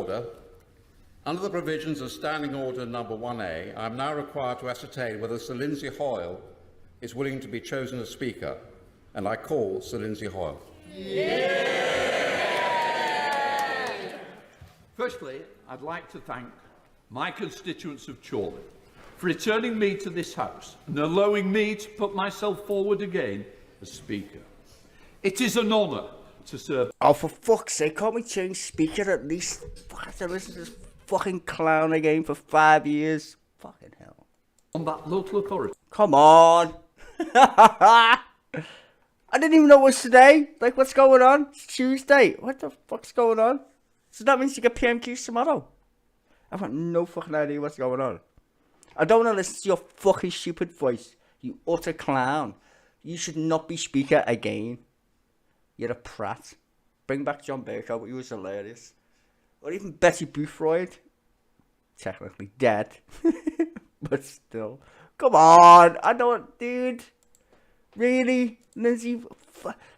order. Under the provisions of Standing Order number 1A, I am now required to ascertain whether Sir Lindsay Hoyle is willing to be chosen as Speaker, and I call Sir Lindsay Hoyle. Firstly, I'd like to thank my constituents of Chorley for returning me to this House and allowing me to put myself forward again as Speaker. It is an honour to serve. Oh, for fuck's sake, can't we change Speaker at least? Fuck, I have to listen to this fucking clown again for 5 years. Fucking hell. On that local authority. Come on. I didn't even know it was today. Like, what's going on? It's Tuesday. What the fuck's going on? So that means you get PMQs tomorrow. I've got no fucking idea what's going on. I don't want to listen to your fucking stupid voice. You utter clown. You should not be Speaker again. You're a prat. Bring back John Bercow, he was hilarious. Or even Betty Boothroyd. Technically dead. But still. Come on. I don't, dude. Really? Lindsay?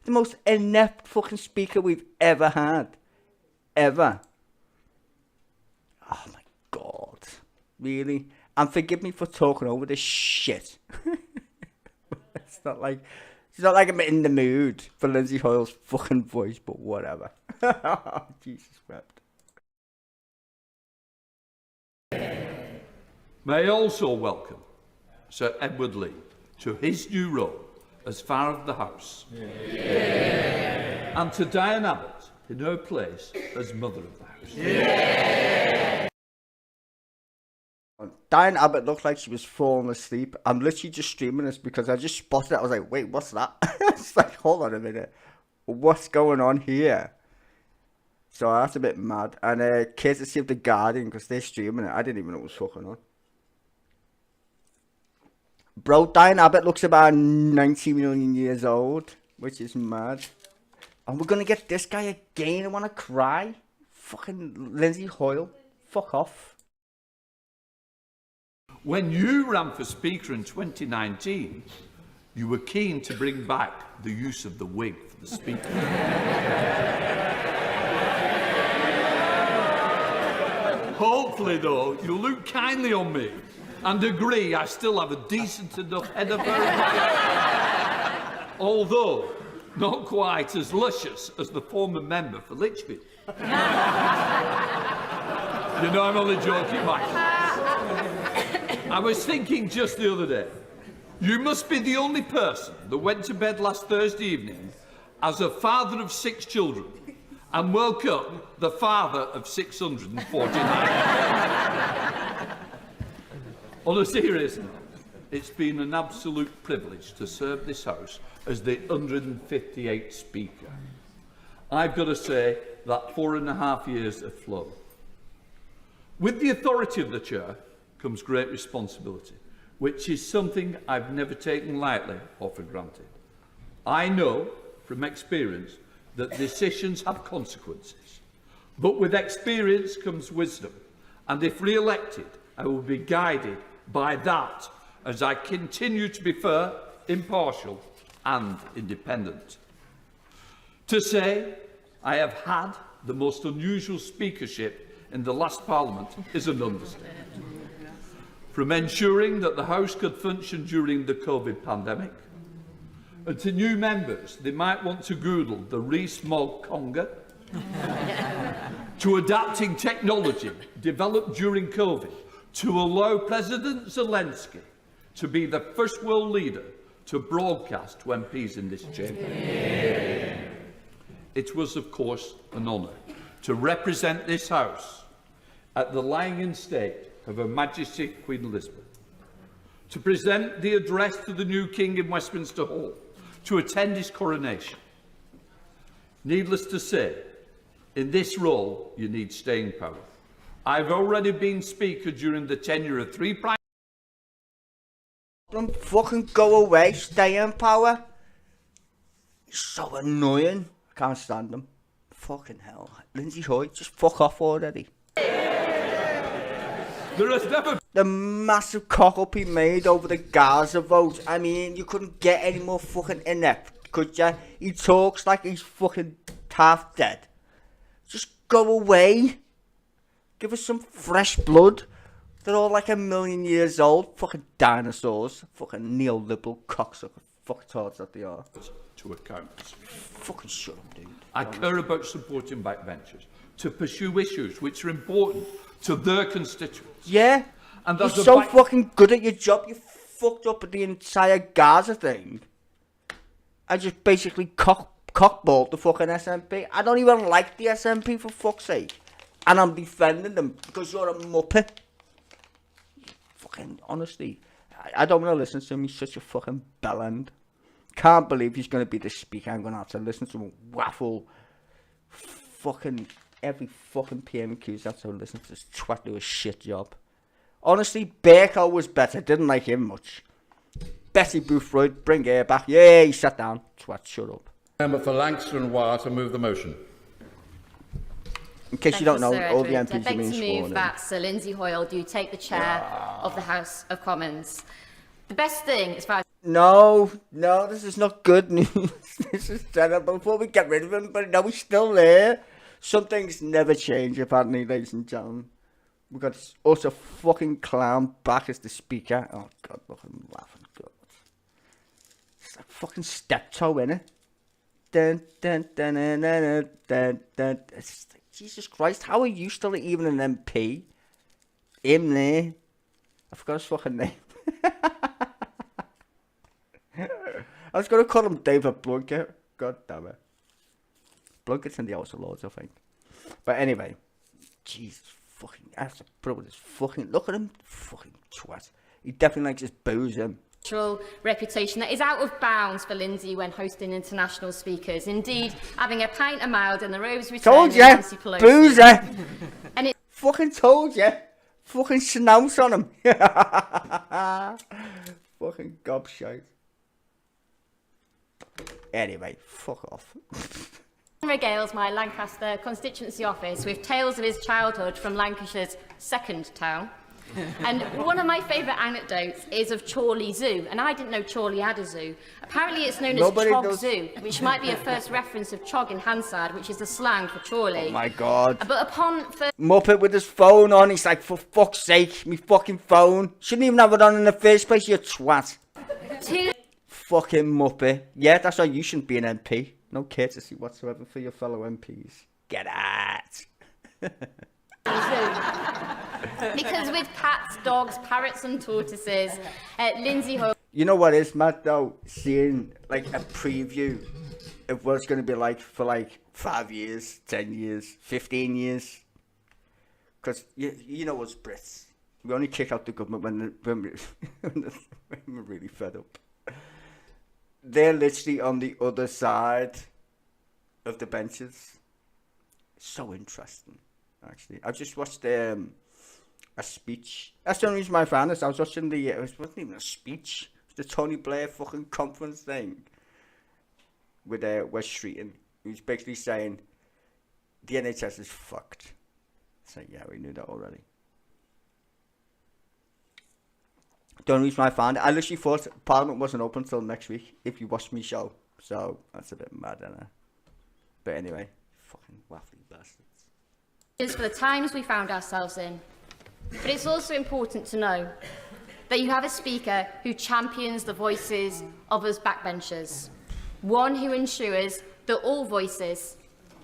The most inept fucking Speaker we've ever had. Ever. Oh my God. Really? And forgive me for talking over this shit. It's not like I'm in the mood for Lindsay Hoyle's fucking voice, but whatever. Jesus wept. May I also welcome Sir Edward Lee to his new role as Father of the House. And to Diane Abbott in her place as Mother of the House. Diane Abbott looked like she was falling asleep. I'm literally just streaming this because I just spotted it. I was like, wait, what's that? It's like, hold on a minute. What's going on here? So that's a bit mad. And courtesy of The Guardian, because they're streaming it. I didn't even know what was fucking on. Bro, Diane Abbott looks about 90 million years old, which is mad. And we're going to get this guy again. I want to cry. Fucking Lindsay Hoyle. Fuck off. When you ran for Speaker in 2019, you were keen to bring back the use of the wig for the Speaker. Hopefully, though, you'll look kindly on me and agree I still have a decent enough head of hair. Although, not quite as luscious as the former member for Lichfield. You know I'm only joking, Mike. I was thinking just the other day, you must be the only person that went to bed last Thursday evening as a father of 6 children and woke up the father of 649. On a serious note, it's been an absolute privilege to serve this House as the 158th Speaker. I've got to say that 4.5 years have flown. With the authority of the Chair comes great responsibility, which is something I've never taken lightly or for granted. I know from experience that decisions have consequences, but with experience comes wisdom, and if re-elected, I will be guided by that as I continue to be fair, impartial and independent. To say I have had the most unusual speakership in the last Parliament is an understatement. From ensuring that the House could function during the COVID pandemic, and to new members, they might want to Google the Rees-Mogg conga, to adapting technology developed during COVID to allow President Zelensky to be the first world leader to broadcast to MPs in this chamber. It was, of course, an honour to represent this House at the lying in state of Her Majesty Queen Elizabeth, to present the address to the new King in Westminster Hall, to attend his coronation. Needless to say, in this role, you need staying power. I've already been Speaker during the tenure of 3 Prime Ministers. Fucking go away, stay in power. It's so annoying. I can't stand them. Fucking hell. Lindsay Hoyle, just fuck off already. There has never the massive cock up he made over the Gaza vote. I mean, you couldn't get any more fucking inept, could ya? He talks like he's fucking half dead. Just go away. Give us some fresh blood. They're all like 1,000,000 years old. Fucking dinosaurs. Fucking neoliberal cocksucker fucktards that they are. To account. Fucking shut up, dude. I care about supporting backbenchers to pursue issues which are important to their constituents. Yeah. And You're there's a so back- fucking good at your job. You fucked up at the entire Gaza thing. I just basically cockballed the fucking SNP. I don't even like the SNP, for fuck's sake. And I'm defending them because you're a muppet. Fucking, honestly. I don't want to listen to him. He's such a fucking bellend. Can't believe he's going to be the speaker. I'm going to have to listen to him waffle. Fucking, every fucking PMQ's have to listen to this twat do a shit job. Honestly, Berko was better. Didn't like him much. Betty Boothroyd, bring her back. Yeah, he sat down. Twat, shut up. Member for Lancaster and Wyre to move the motion. In case you don't know, Sir all the Edward. MPs I are beg being to sworn move in. that Sir Lindsay Hoyle do take the chair of the House of Commons. The best thing, as far as No, this is not good news. This is terrible. Before we get rid of him, but no, he's still there. Some things never change, apparently, ladies and gentlemen. We've got this utter fucking clown back as the speaker. Oh, God, look, I'm laughing. God. It's like fucking steptoe, innit? Dun, dun, dun, dun, dun, dun, dun. It's like, Jesus Christ, how are you still even an MP? Him there. I forgot his fucking name. I was going to call him David Blunkett. God damn it. Blunkett's in the House of Lords, I think. But anyway. Jesus fucking. I have to put up with this fucking. Look at him. Fucking twat. He definitely likes his booze, him. reputation that is out of bounds for Lindsay when hosting international speakers. Indeed, having a pint of mild in the Rose return Told of ya. Nancy Pelosi. Boozer. And it Fucking told ya. Fucking snouse on him. Fucking gobshite. Anyway, fuck off. regales my Lancaster constituency office with tales of his childhood from Lancashire's second town. And one of my favourite anecdotes is of Chorley Zoo, and I didn't know Chorley had a zoo. Apparently it's known Nobody as Chog does. Zoo, which might be a first reference of Chog in Hansard, which is the slang for Chorley. Oh my god. But upon first Muppet with his phone on, he's like, for fuck's sake, me fucking phone. Shouldn't even have it on in the first place, you twat. two Fucking Muppet. Yeah, that's why you shouldn't be an MP. No courtesy whatsoever for your fellow MPs. Get out. because with cats, dogs, parrots and tortoises, Lindsay Hoyle You know what is mad though? Seeing like a preview of what it's going to be like for like 5 years, 10 years, 15 years. Because you know us Brits. We only kick out the government when we're really fed up. They're literally on the other side of the benches. So interesting, actually. I just watched a speech. That's the only reason I found this. I was watching it wasn't even a speech. It was the Tony Blair fucking conference thing with West Streeton. He was basically saying the NHS is fucked. So yeah, we knew that already. The only reason I found it, I literally thought Parliament wasn't open until next week if you watched me show. So that's a bit mad, isn't it? But anyway, fucking waffly bastards. is for the times we found ourselves in. But it's also important to know that you have a speaker who champions the voices of us backbenchers. One who ensures that all voices,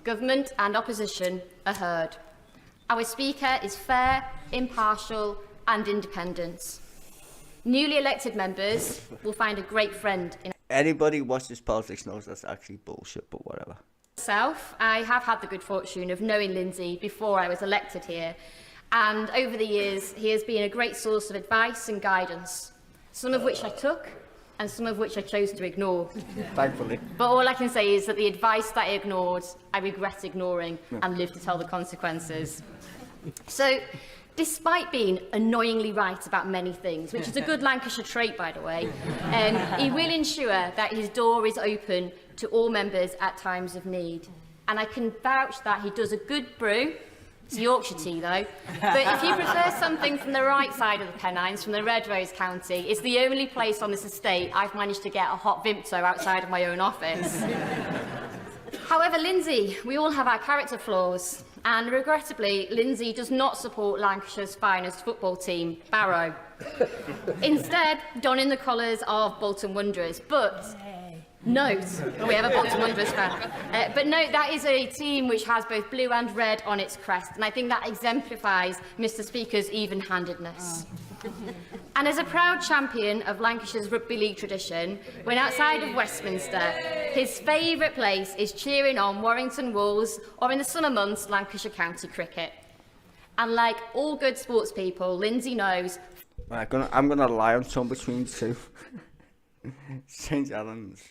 government and opposition, are heard. Our speaker is fair, impartial and independent. Newly elected members will find a great friend in Anybody who watches politics knows that's actually bullshit, but whatever. myself. I have had the good fortune of knowing Lindsay before I was elected here, and over the years he has been a great source of advice and guidance, some of which I took and some of which I chose to ignore. Thankfully. But all I can say is that the advice that I ignored, I regret ignoring and live to tell the consequences. So, despite being annoyingly right about many things, which is a good Lancashire trait, by the way, he will ensure that his door is open to all members at times of need. And I can vouch that he does a good brew. It's Yorkshire tea, though. But if you prefer something from the right side of the Pennines, from the Red Rose County, it's the only place on this estate I've managed to get a hot Vimto outside of my own office. However, Lindsay, we all have our character flaws. And regrettably, Lindsay does not support Lancashire's finest football team, Barrow. Instead, donning the colours of Bolton Wanderers. But note, we have a Bolton Wanderers fan. But note, that is a team which has both blue and red on its crest. And I think that exemplifies Mr. Speaker's even-handedness. And as a proud champion of Lancashire's rugby league tradition, when outside of Westminster, his favourite place is cheering on Warrington Wolves or in the summer months, Lancashire County Cricket. And like all good sports people, Lindsay knows... I'm gonna lie on some between two. St Helens,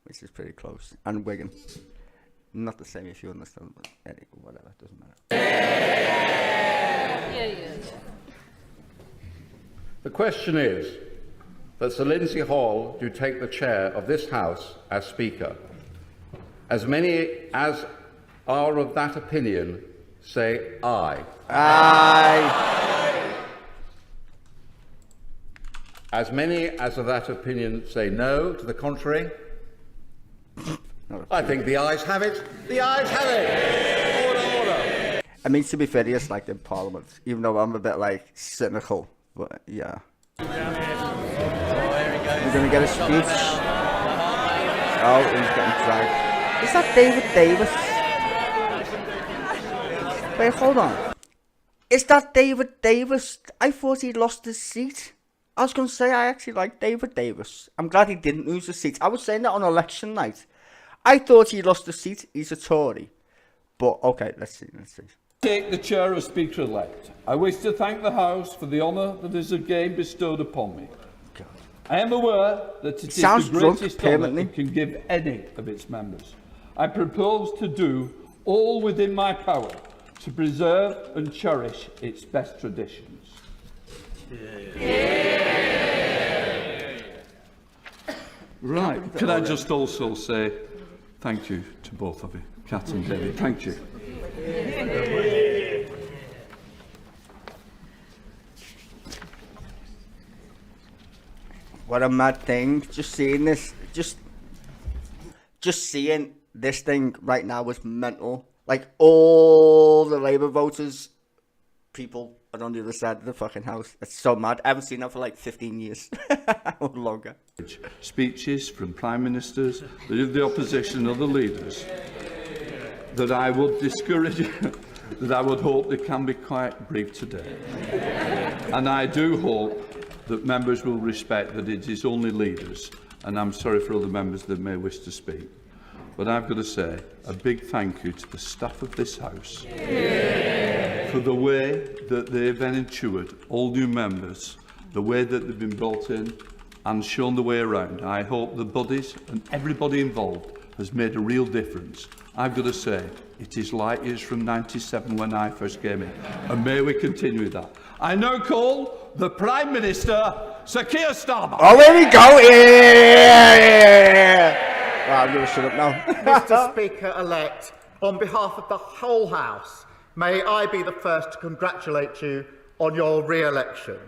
which is pretty close, and Wigan. Not the same if you understand, but anyway, whatever, it doesn't matter. The question is that Sir Lindsay Hall do take the chair of this House as Speaker. As many as are of that opinion say aye. Aye. As many as of that opinion say no, to the contrary. I think the ayes have it. The ayes have it. Order. I mean, to be fair, it's like in Parliament, even though I'm a bit like cynical, but yeah. We're gonna get a speech. Oh, he's getting dragged. Is that David Davis? Wait, hold on. Is that David Davis? I thought he lost his seat. I was going to say I actually like David Davis. I'm glad he didn't lose the seat. I was saying that on election night. I thought he lost the seat. He's a Tory. But, okay, let's see. Take the chair as Speaker-elect. I wish to thank the House for the honour that is again bestowed upon me. God. I am aware that it is the greatest honour it can give any of its members. I propose to do all within my power to preserve and cherish its best traditions. Right, can I just also say thank you to both of you, Kat and David. Thank you. What a mad thing. Just seeing this, just seeing this thing right now was mental. Like, all the Labour voters, people are on the other side of the fucking house. It's so mad. I haven't seen that for like 15 years or longer. Speeches from Prime Ministers, the opposition, other leaders, that I would discourage, that I would hope they can be quite brief today. And I do hope that members will respect that it is only leaders, and I'm sorry for other members that may wish to speak. But I've got to say a big thank you to the staff of this House for the way that they've ensured all new members, the way that they've been brought in and shown the way around. I hope the bodies and everybody involved has made a real difference. I've got to say, it is light years from '97 when I first came in, and may we continue that. I now call the Prime Minister, Sir Keir Starmer. Oh, there we go! Yeah! Well, I'm going to shut up now. Mr. Speaker-elect, on behalf of the whole House, may I be the first to congratulate you on your re-election.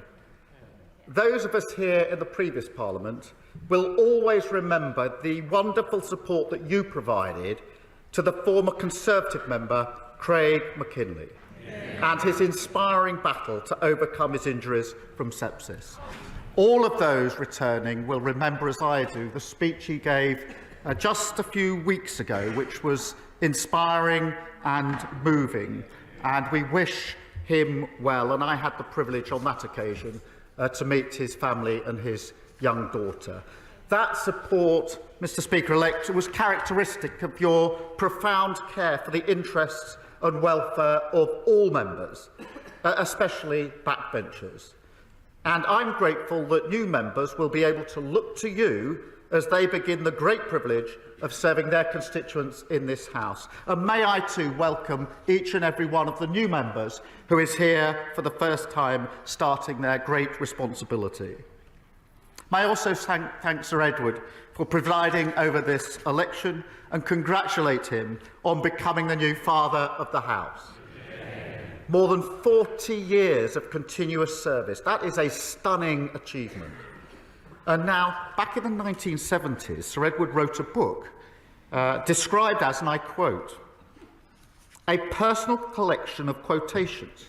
Those of us here in the previous Parliament will always remember the wonderful support that you provided to the former Conservative member, Craig McKinley, and his inspiring battle to overcome his injuries from sepsis. All of those returning will remember, as I do, the speech he gave just a few weeks ago, which was inspiring and moving, and we wish him well. And I had the privilege on that occasion to meet his family and his young daughter. That support, Mr. Speaker-elect, was characteristic of your profound care for the interests and welfare of all members, especially backbenchers. And I'm grateful that new members will be able to look to you as they begin the great privilege of serving their constituents in this House. And may I too welcome each and every one of the new members who is here for the first time starting their great responsibility. May I also thank Sir Edward for presiding over this election and congratulate him on becoming the new father of the House. More than 40 years of continuous service. That is a stunning achievement. And now, back in the 1970s, Sir Edward wrote a book described as, and I quote, a personal collection of quotations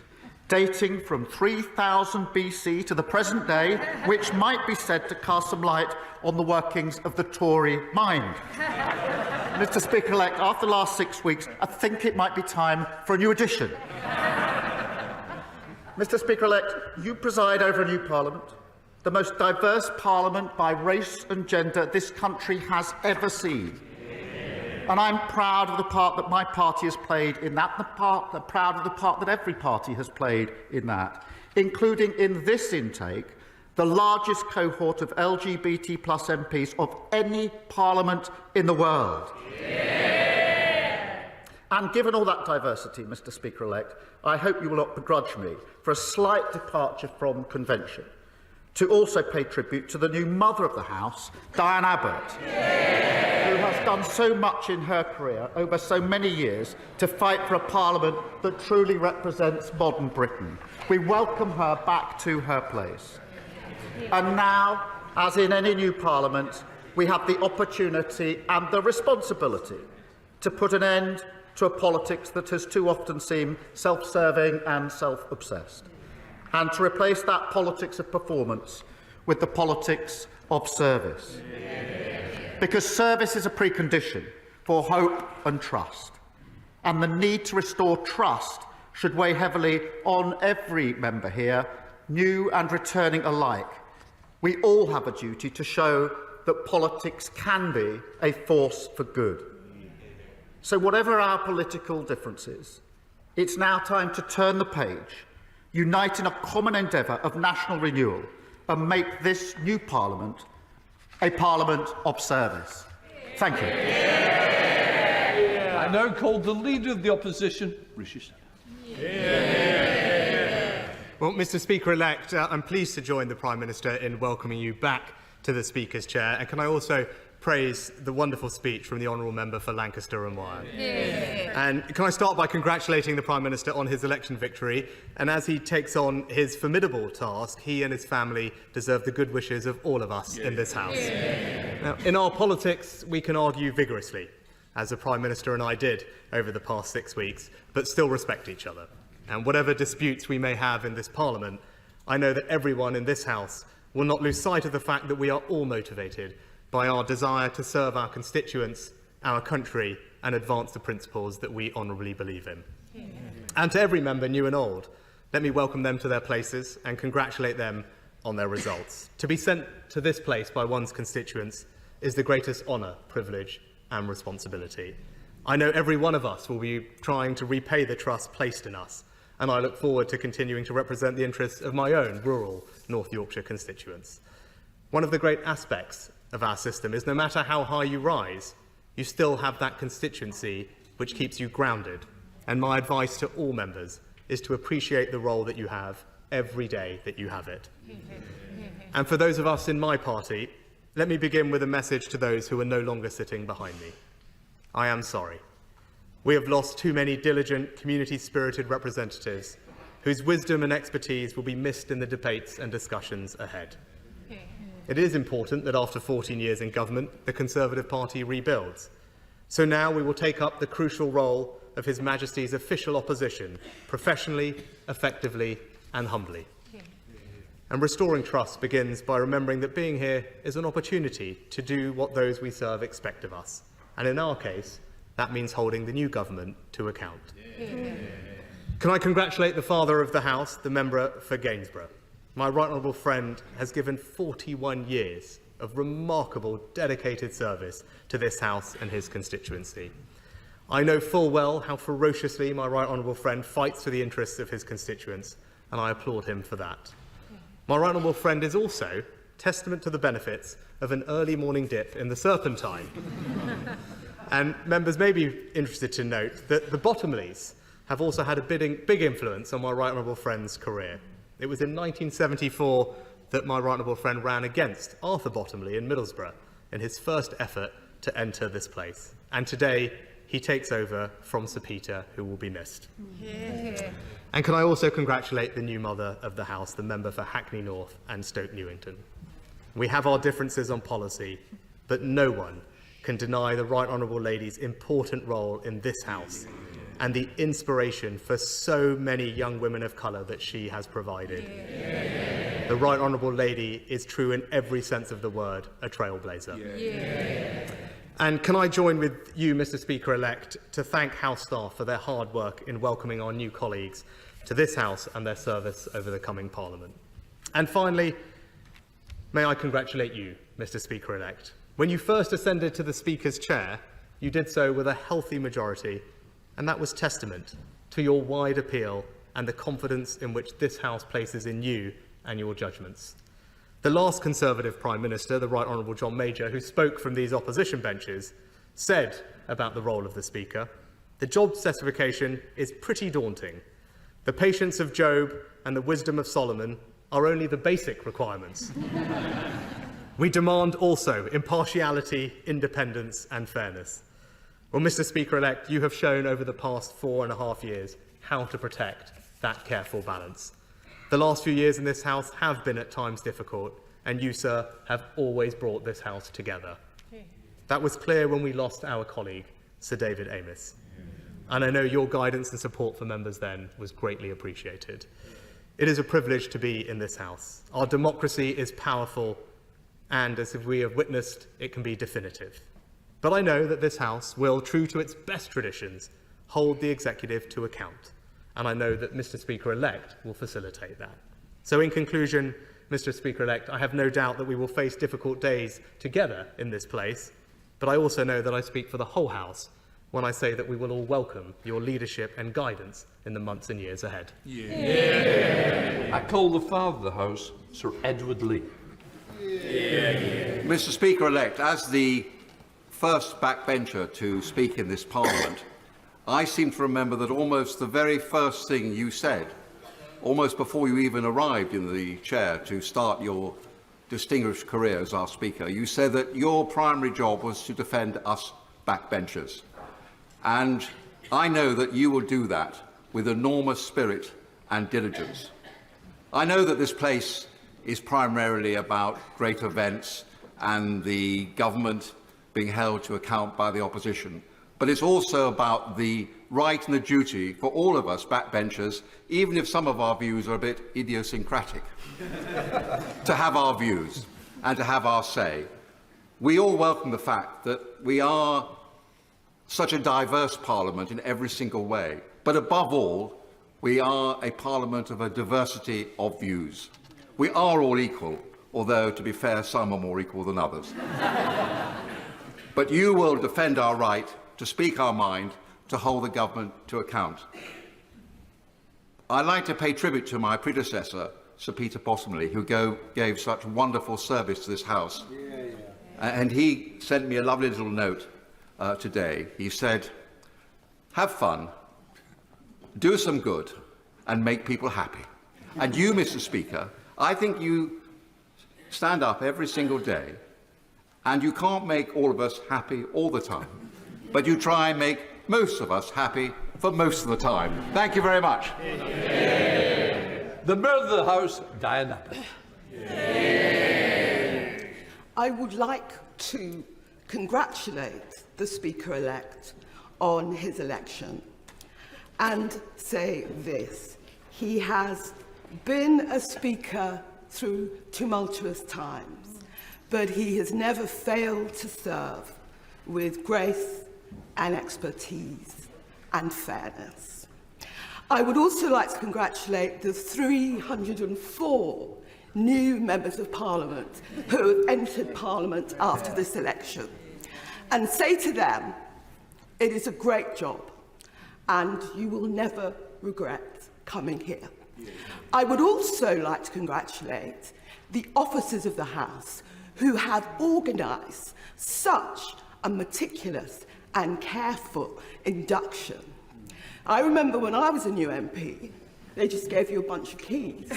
dating from 3000 BC to the present day, which might be said to cast some light on the workings of the Tory mind. Mr. Speaker-elect, after the last 6 weeks, I think it might be time for a new edition. Mr. Speaker-elect, you preside over a new Parliament, the most diverse Parliament by race and gender this country has ever seen. And I'm proud of the part that my party has played in that, proud of the part that every party has played in that, including in this intake, the largest cohort of LGBT+ MPs of any parliament in the world. And given all that diversity, Mr. Speaker-elect, I hope you will not begrudge me for a slight departure from convention to also pay tribute to the new mother of the House, Diane Abbott, who has done so much in her career over so many years to fight for a Parliament that truly represents modern Britain. We welcome her back to her place. And now, as in any new Parliament, we have the opportunity and the responsibility to put an end to a politics that has too often seemed self-serving and self-obsessed, and to replace that politics of performance with the politics of service. Because service is a precondition for hope and trust, and the need to restore trust should weigh heavily on every member here, new and returning alike. We all have a duty to show that politics can be a force for good. So whatever our political differences, it's now time to turn the page, unite in a common endeavour of national renewal, and make this new Parliament a Parliament of service. Thank you. I now call the Leader of the Opposition, Rishi Sunak. Well, Mr. Speaker-elect, I'm pleased to join the Prime Minister in welcoming you back to the Speaker's chair. And can I also praise the wonderful speech from the Honourable Member for Lancaster and Wyre? And can I start by congratulating the Prime Minister on his election victory? And as he takes on his formidable task, he and his family deserve the good wishes of all of us in this House. Now, in our politics, we can argue vigorously, as the Prime Minister and I did over the past 6 weeks, but still respect each other. And whatever disputes we may have in this Parliament, I know that everyone in this House will not lose sight of the fact that we are all motivated by our desire to serve our constituents, our country, and advance the principles that we honourably believe in. And to every member, new and old, let me welcome them to their places and congratulate them on their results. To be sent to this place by one's constituents is the greatest honour, privilege, and responsibility. I know every one of us will be trying to repay the trust placed in us, and I look forward to continuing to represent the interests of my own rural North Yorkshire constituents. One of the great aspects of our system is no matter how high you rise, you still have that constituency which keeps you grounded. And my advice to all members is to appreciate the role that you have every day that you have it. And for those of us in my party, let me begin with a message to those who are no longer sitting behind me. I am sorry. We have lost too many diligent, community-spirited representatives whose wisdom and expertise will be missed in the debates and discussions ahead. It is important that after 14 years in government, the Conservative Party rebuilds. So now we will take up the crucial role of His Majesty's official opposition, professionally, effectively, and humbly. And restoring trust begins by remembering that being here is an opportunity to do what those we serve expect of us. And in our case, that means holding the new government to account. Can I congratulate the Father of the House, the member for Gainsborough? My right honourable friend has given 41 years of remarkable, dedicated service to this House and his constituency. I know full well how ferociously my right honourable friend fights for the interests of his constituents, and I applaud him for that. My right honourable friend is also testament to the benefits of an early morning dip in the Serpentine. And members may be interested to note that the Bottomleys have also had a big influence on my right honourable friend's career. It was in 1974 that my right honourable friend ran against Arthur Bottomley in Middlesbrough in his first effort to enter this place. And today, he takes over from Sir Peter, who will be missed. And can I also congratulate the new mother of the House, the member for Hackney North and Stoke Newington. We have our differences on policy, but no one can deny the right honourable lady's important role in this House and the inspiration for so many young women of colour that she has provided. Yeah. The Right Honourable Lady is true in every sense of the word, a trailblazer. Yeah. And can I join with you, Mr. Speaker-elect, to thank House staff for their hard work in welcoming our new colleagues to this House and their service over the coming Parliament. And finally, may I congratulate you, Mr. Speaker-elect. When you first ascended to the Speaker's chair, you did so with a healthy majority, and that was testament to your wide appeal and the confidence in which this House places in you and your judgments. The last Conservative Prime Minister, the Right Honourable John Major, who spoke from these opposition benches, said about the role of the Speaker, "The job specification is pretty daunting. The patience of Job and the wisdom of Solomon are only the basic requirements. We demand also impartiality, independence and fairness." Well, Mr. Speaker-elect, you have shown over the past 4.5 years how to protect that careful balance. The last few years in this House have been at times difficult, and you, sir, have always brought this House together. That was clear when we lost our colleague, Sir David Amess. And I know your guidance and support for members then was greatly appreciated. It is a privilege to be in this House. Our democracy is powerful, and as we have witnessed, it can be definitive. But I know that this House will, true to its best traditions, hold the executive to account. And I know that Mr. Speaker-elect will facilitate that. So in conclusion, Mr. Speaker-elect, I have no doubt that we will face difficult days together in this place, but I also know that I speak for the whole House when I say that we will all welcome your leadership and guidance in the months and years ahead. I call the Father of the House, Sir Edward Lee. Mr. Speaker-elect, as the first backbencher to speak in this Parliament, I seem to remember that almost the very first thing you said, almost before you even arrived in the chair to start your distinguished career as our Speaker, you said that your primary job was to defend us backbenchers. And I know that you will do that with enormous spirit and diligence. I know that this place is primarily about great events and the government being held to account by the opposition, but it's also about the right and the duty for all of us backbenchers, even if some of our views are a bit idiosyncratic, to have our views and to have our say. We all welcome the fact that we are such a diverse Parliament in every single way, but above all, we are a Parliament of a diversity of views. We are all equal, although, to be fair, some are more equal than others. But you will defend our right to speak our mind, to hold the government to account. I'd like to pay tribute to my predecessor, Sir Peter Bottomley, who gave such wonderful service to this House. And he sent me a lovely little note today. He said, "Have fun, do some good, and make people happy." And you, Mr. Speaker, I think you stand up every single day, and you can't make all of us happy all the time, but you try and make most of us happy for most of the time. Thank you very much. The Member of the House, Diane Abbott. I would like to congratulate the Speaker-elect on his election and say this. He has been a Speaker through tumultuous times, but he has never failed to serve with grace and expertise and fairness. I would also like to congratulate the 304 new members of Parliament who have entered Parliament after this election and say to them, it is a great job and you will never regret coming here. I would also like to congratulate the officers of the House who have organised such a meticulous and careful induction. I remember when I was a new MP, they just gave you a bunch of keys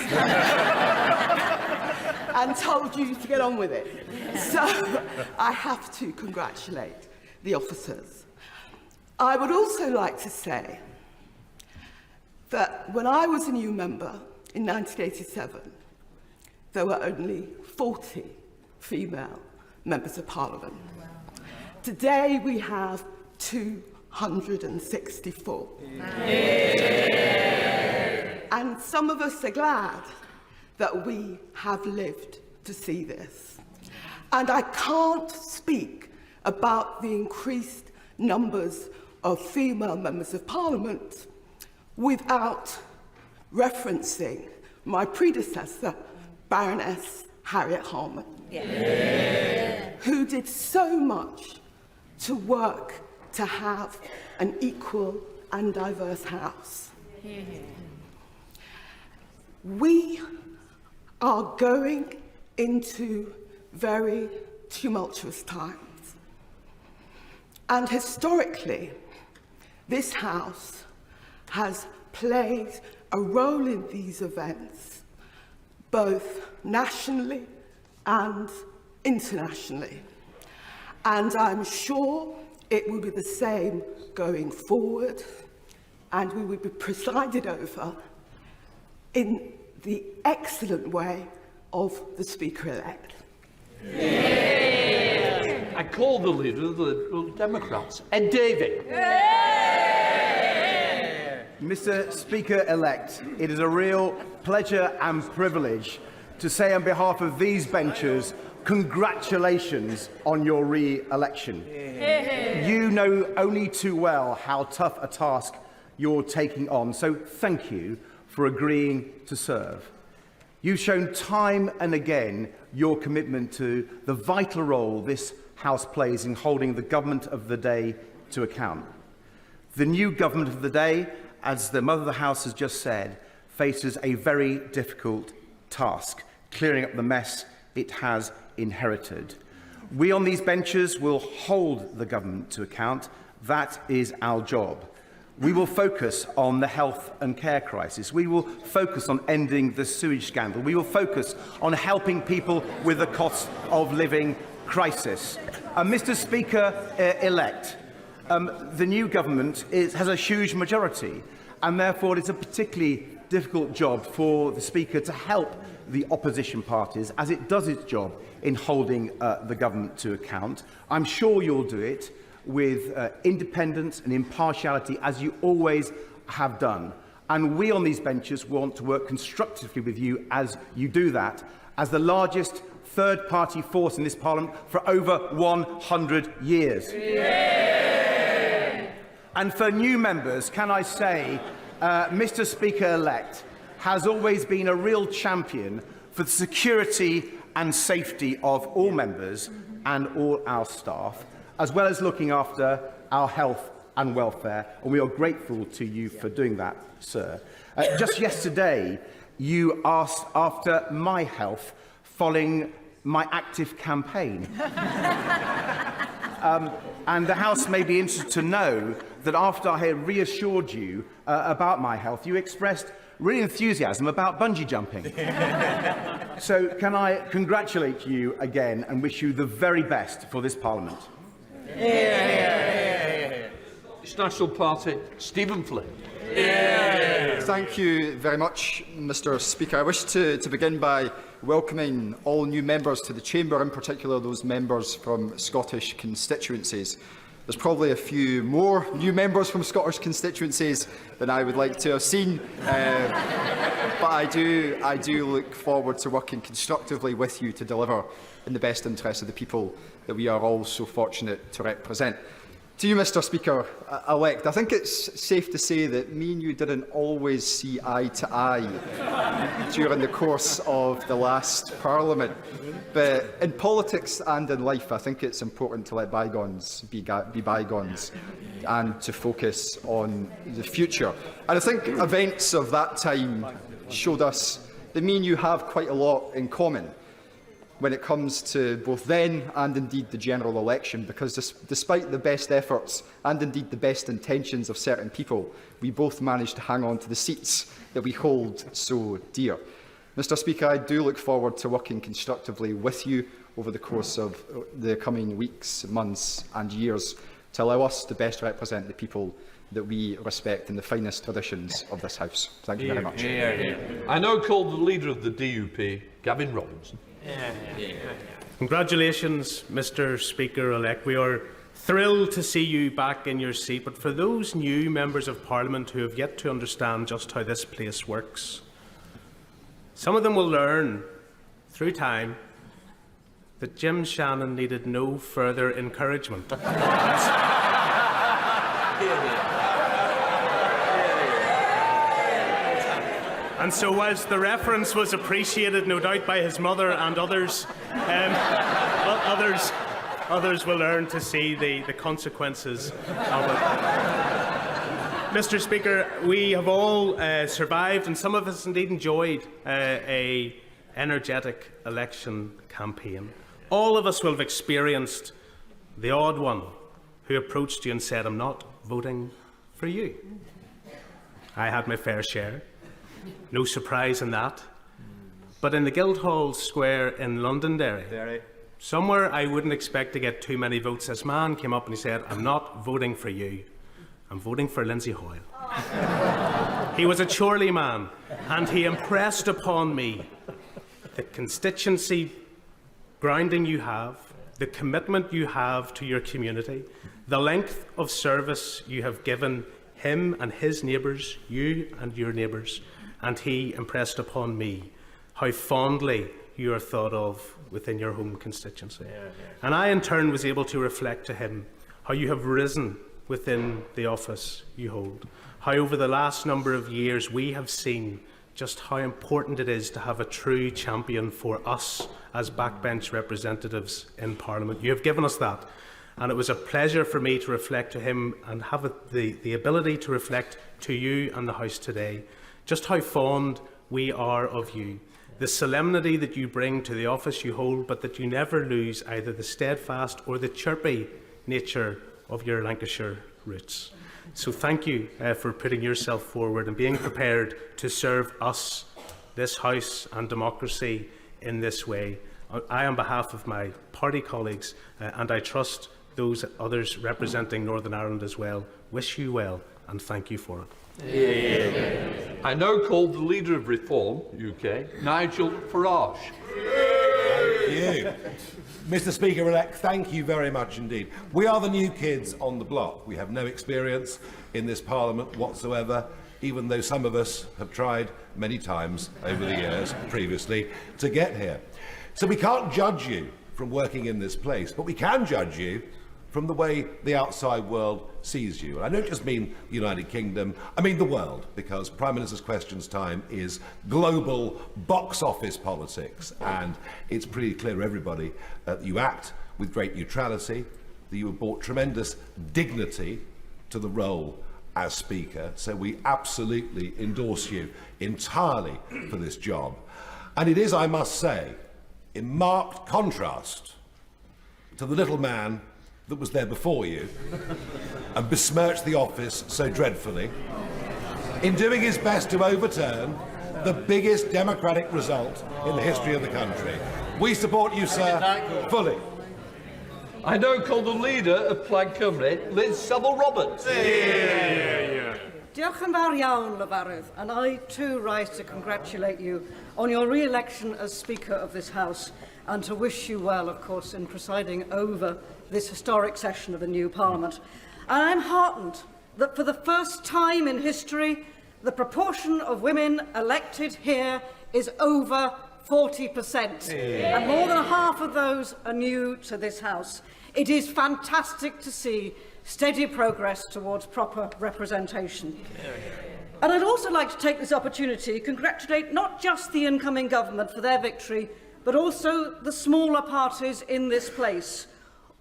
and told you to get on with it. So I have to congratulate the officers. I would also like to say that when I was a new member in 1987, there were only 40 female members of Parliament. Today we have 200. 164. And some of us are glad that we have lived to see this. And I can't speak about the increased numbers of female members of Parliament without referencing my predecessor, Baroness Harriet Harman, who did so much to work to have an equal and diverse House. We are going into very tumultuous times. And historically, this House has played a role in these events, both nationally and internationally. And I'm sure it will be the same going forward, and we will be presided over in the excellent way of the Speaker-elect. I call the leader of the Liberal Democrats, Ed Davey. Mr. Speaker-elect, it is a real pleasure and privilege to say on behalf of these benchers, congratulations on your re-election. You know only too well how tough a task you're taking on, so thank you for agreeing to serve. You've shown time and again your commitment to the vital role this House plays in holding the government of the day to account. The new government of the day, as the Mother of the House has just said, faces a very difficult task, clearing up the mess it has inherited. We on these benches will hold the government to account. That is our job. We will focus on the health and care crisis. We will focus on ending the sewage scandal. We will focus on helping people with the cost of living crisis. Mr. Speaker-elect, the new government has a huge majority, and therefore it's a particularly difficult job for the Speaker to help the opposition parties as it does its job in holding the government to account. I'm sure you'll do it with independence and impartiality, as you always have done. And we on these benches want to work constructively with you as you do that, as the largest third-party force in this Parliament for over 100 years. And for new members, can I say, Mr. Speaker-elect has always been a real champion for the security and safety of all members and all our staff, as well as looking after our health and welfare, and we are grateful to you for doing that, sir. Just yesterday, you asked after my health following my active campaign. And the House may be interested to know that after I had reassured you about my health, you expressed real enthusiasm about bungee jumping. So can I congratulate you again and wish you the very best for this Parliament. National Party, Stephen Flynn. Thank you very much, Mr. Speaker. I wish to begin by welcoming all new members to the Chamber, in particular those members from Scottish constituencies. There's probably a few more new members from Scottish constituencies than I would like to have seen, but I do look forward to working constructively with you to deliver in the best interest of the people that we are all so fortunate to represent. To you, Mr. Speaker-elect, I think it's safe to say that me and you didn't always see eye to eye during the course of the last Parliament. But in politics and in life, I think it's important to let bygones be bygones and to focus on the future. And I think events of that time showed us that me and you have quite a lot in common when it comes to both then and indeed the general election, because despite the best efforts and indeed the best intentions of certain people, we both managed to hang on to the seats that we hold so dear. Mr. Speaker, I do look forward to working constructively with you over the course of the coming weeks, months and years to allow us to best represent the people that we respect in the finest traditions of this House. Thank you very much. I now call the leader of the DUP, Gavin Robinson. Congratulations, Mr. Speaker-elect. We are Thrilled to see you back in your seat, but for those new members of Parliament who have yet to understand just how this place works, some of them will learn through time that Jim Shannon needed no further encouragement. And so, whilst the reference was appreciated, no doubt, by his mother and others, others will learn to see the consequences of it. Mr. Speaker, we have all survived, and some of us indeed enjoyed an energetic election campaign. All of us will have experienced the odd one who approached you and said, "I'm not voting for you." I had my fair share. No surprise in that. But in the Guildhall Square in Londonderry, somewhere I wouldn't expect to get too many votes, this man came up and he said, "I'm not voting for you. I'm voting for Lindsay Hoyle." He was a Chorley man, and he impressed upon me the constituency grounding you have, the commitment you have to your community, the length of service you have given him and his neighbours, you and your neighbours, and he impressed upon me how fondly you are thought of within your home constituency. And I, in turn, was able to reflect to him how you have risen within the office you hold, how over the last number of years we have seen just how important it is to have a true champion for us as backbench representatives in Parliament. You have given us that, and it was a pleasure for me to reflect to him and have the ability to reflect to you and the House today just how fond we are of you, the solemnity that you bring to the office you hold, but that you never lose either the steadfast or the chirpy nature of your Lancashire roots. So thank you for putting yourself forward and being prepared to serve us, this House and democracy in this way. I, on behalf of my party colleagues, and I trust those others representing Northern Ireland as well, wish you well and thank you for it. I now call the Leader of Reform UK, Nigel Farage. Thank you. Mr. Speaker-elect, thank you very much indeed. We are the new kids on the block. We have no experience in this Parliament whatsoever, even though some of us have tried many times over the years previously to get here. So we can't judge you from working in this place, but we can judge you from the way the outside world sees you. And I don't just mean the United Kingdom, I mean the world, because Prime Minister's Questions time is global box office politics, and it's pretty clear to everybody that you act with great neutrality, that you have brought tremendous dignity to the role as Speaker, so we absolutely endorse you entirely for this job. And it is, I must say, in marked contrast to the little man that was there before you and besmirched the office so dreadfully, in doing his best to overturn the biggest democratic result in the history of the country. We support you, sir, fully. I now call the Leader of Plaid Cymru, Liz Saville-Roberts. Diolch yn fawr iawn, Lefarydd, and I too rise to congratulate you on your re-election as Speaker of this House and to wish you well, of course, in presiding over this historic session of the new Parliament. And I'm heartened that for the first time in history, the proportion of women elected here is over 40%, and more than half of those are new to this House. It is fantastic to see steady progress towards proper representation. And I'd also like to take this opportunity to congratulate not just the incoming government for their victory, but also the smaller parties in this place.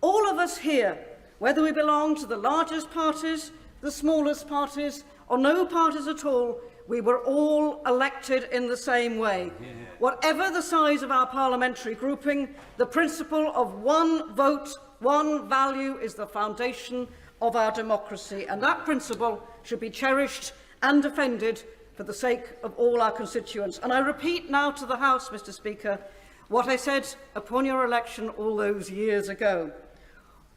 All of us here, whether we belong to the largest parties, the smallest parties, or no parties at all, we were all elected in the same way. Whatever the size of our parliamentary grouping, the principle of one vote, one value is the foundation of our democracy, and that principle should be cherished and defended for the sake of all our constituents. And I repeat now to the House, Mr. Speaker, what I said upon your election all those years ago.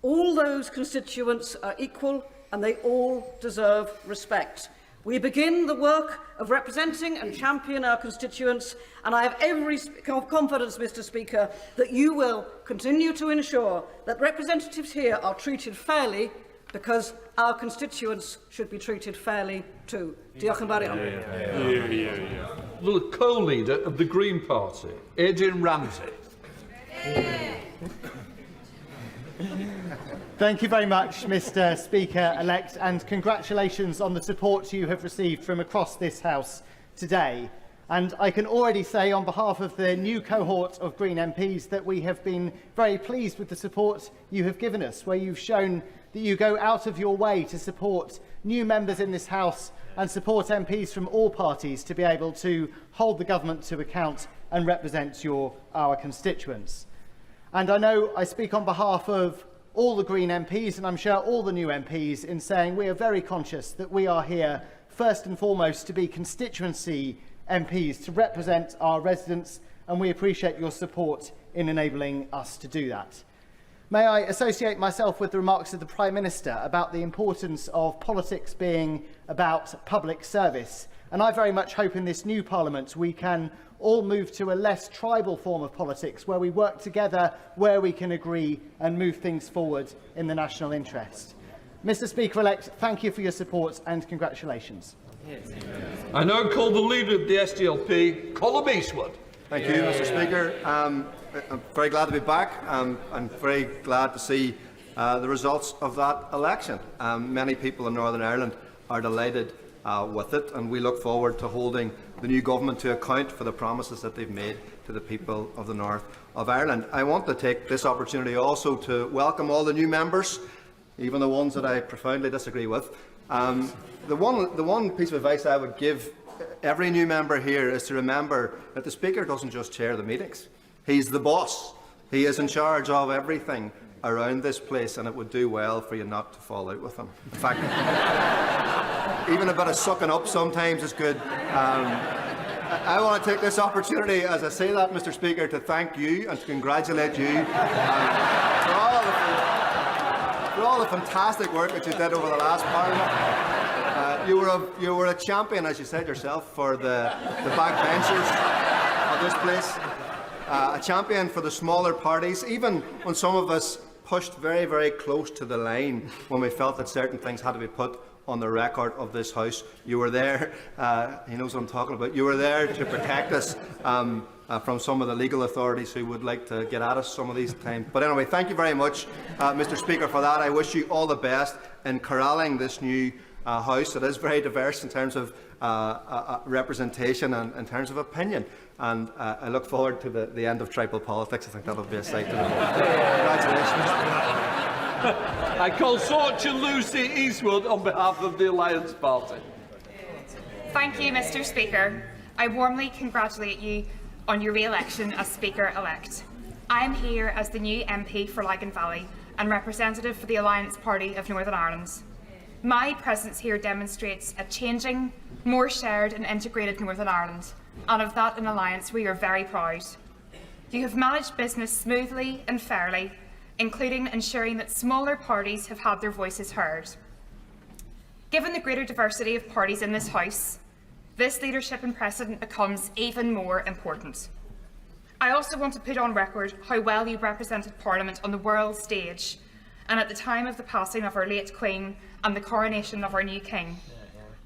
All those constituents are equal and they all deserve respect. We begin the work of representing and championing our constituents, and I have every confidence, Mr. Speaker, that you will continue to ensure that representatives here are treated fairly, because our constituents should be treated fairly too. Diolch yn fawr iawn. The co-leader of the Green Party, Adrian Ramsey. Thank you very much, Mr. Speaker-elect, and congratulations on the support you have received from across this House today. And I can already say on behalf of the new cohort of Green MPs that we have been very pleased with the support you have given us, where you've shown that you go out of your way to support new members in this House and support MPs from all parties to be able to hold the government to account and represent our constituents. And I know I speak on behalf of all the Green MPs, and I'm sure all the new MPs, in saying we are very conscious that we are here first and foremost to be constituency MPs, to represent our residents, and we appreciate your support in enabling us to do that. May I associate myself with the remarks of the Prime Minister about the importance of politics being about public service, and I very much hope in this new Parliament we can all move to a less tribal form of politics, where we work together, where we can agree and move things forward in the national interest. Mr. Speaker-elect, thank you for your support and congratulations. I now call the leader of the SDLP, Colm Eastwood. Thank you, Mr. Speaker. I'm very glad to be back. I'm very glad to see the results of that election. Many people in Northern Ireland are delighted with it, and we look forward to holding the new government to account for the promises that they've made to the people of the north of Ireland. I want to take this opportunity also to welcome all the new members, even the ones that I profoundly disagree with. The one piece of advice I would give every new member here is to remember that the Speaker doesn't just chair the meetings. He's the boss. He is in charge of everything around this place, and it would do well for you not to fall out with him. In fact, even a bit of sucking up sometimes is good. I want to take this opportunity, as I say that, Mr. Speaker, to thank you and to congratulate you for all the fantastic work that you did over the last Parliament. You were a champion, as you said yourself, for the backbenchers of this place. A champion for the smaller parties, even when some of us pushed very, very close to the line when we felt that certain things had to be put on the record of this House. You were there, he knows what I'm talking about, you were there to protect us from some of the legal authorities who would like to get at us some of these times. But anyway, thank you very much, Mr. Speaker, for that. I wish you all the best in corralling this new House. It is very diverse in terms of representation and in terms of opinion. And I look forward to the end of tribal politics. I think that'll be a sight to behold. Congratulations. I call Sorcha Lucy Eastwood on behalf of the Alliance Party. Thank you, Mr. Speaker. I warmly congratulate you on your re-election as Speaker-elect. I am here as the new MP for Lagan Valley and representative for the Alliance Party of Northern Ireland. My presence here demonstrates a changing, more shared and integrated Northern Ireland, and of that in Alliance we are very proud. You have managed business smoothly and fairly, including ensuring that smaller parties have had their voices heard. Given the greater diversity of parties in this House, this leadership and precedent becomes even more important. I also want to put on record how well you represented Parliament on the world stage and at the time of the passing of our late Queen and the coronation of our new King.